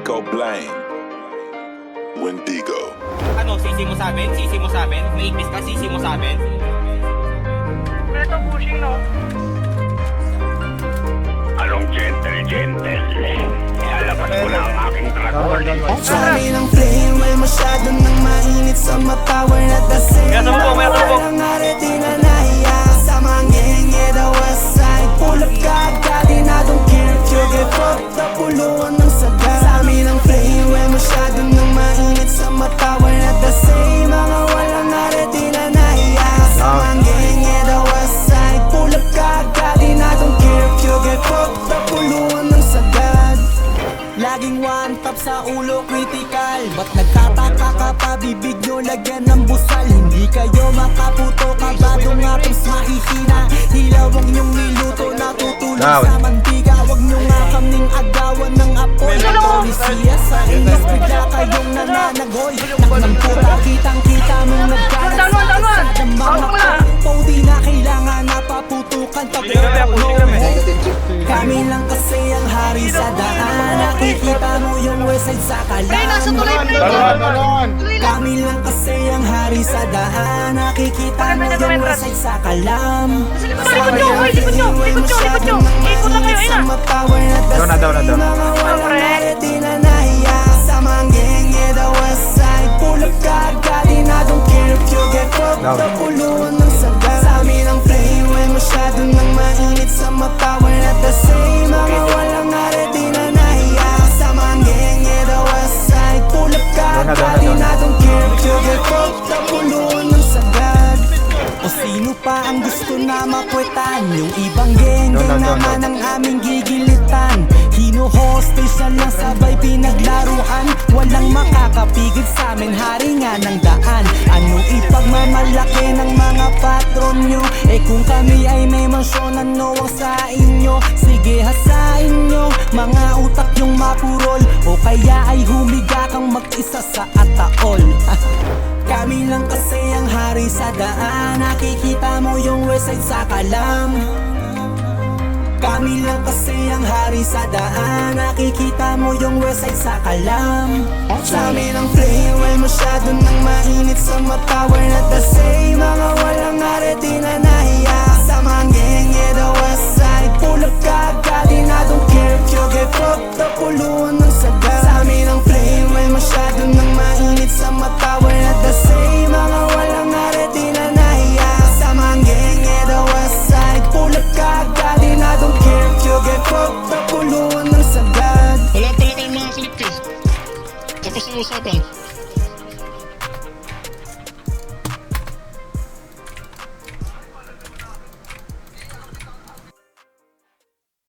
Rico Blaine, Wendigo. Ano, sisi mo sa amin? Sisi mo sa amin? May ipis ka, sisi mo sa amin? Ito pushing, no? Anong gentle? Ilalabas ko na ang aking dragon. Sa amin ang flame ay masyado nang mainit sa matawa na dasing. May asabog. Walang arete na nahiya sa mga ngenge the west side. Pull up ka agad, I don't care if you get fucked up. Puluhan ng saga. Sa amin ang flame ay masyado nang mainit sa matawa na dasing. Mga walang arete na nahiya sa mga ngenge the west side. Pull up ka agad, I don't care if you get fucked up. Puluhan ng sagad. Laging one top sa ulo, critical. Ba't nagtataka ka pa, bibig nyo lagyan ng busal. Hindi kayo makaputo, kabado nga tapos mahihina. Hilaw huwag nyong niluto, natutulog sa mantiga. Huwag nyo nga kaming agawan ng apoy. Polisiya sa inyo, bigla kayong nananagoy. Naknamputa, kitang-kita mong nagkalat sa kasadang mga po. Di na kailangan napaputukan pag kami lang kasi ang hari sa daan. Nakikita mo yung west side sa kalam. Kami lang kasi ang hari sa daan. Nakikita mo yung west side sa kalam. Likod nyo! Ikot lang kayo, ina! Mga walang narete na nahiya sa mga genge the west side. Pull up ka agad, I don't care if you get fucked up. Puluhan ng saga. Sa amin ang flame ay masyado nang mainit sa matawa na dasing. Mga walang narete na nahiya sa mga genge the west side. Pull up ka agad, I don't care if you get fucked up. Puluhan ng sagad. O sino pa ang gusto na makwetan? Yung ibang genge naman ang aming gigilitan. Hino-hostage na lang sabay pinaglaruan. Walang makakapigil sa amin, hari nga ng daan. Anong ipagmamalaki ng mga patron nyo? Eh kung kami ay may mansyon, ano ang sa inyo? Sige hasain nyo, mga utak yung mapurol. O kaya ay humiga kang mag-isa sa ataol. Kami lang kasi ang hari sa daan. Nakikita mo yung west side sa kalam. Kami lang kasi ang hari sa daan. Nakikita mo yung west side sa kalam. Sa amin ang flame ay masyado nang mainit sa matawa na dasing. Mga walang arete na nahiya sa mga genge the west side. Pull up ka agad, I don't care if you get fucked up. Puluhan ng saga. Sa amin ang flame ay masyado nang mainit sa matawa na dasing. Mga walang arete na nahiya sa mga genge the west side. Pull up ka agad, I don't care if you get fucked up. Puluhan ng sagad. Wala pala kayong mga clip eh. Tapos ang usapan.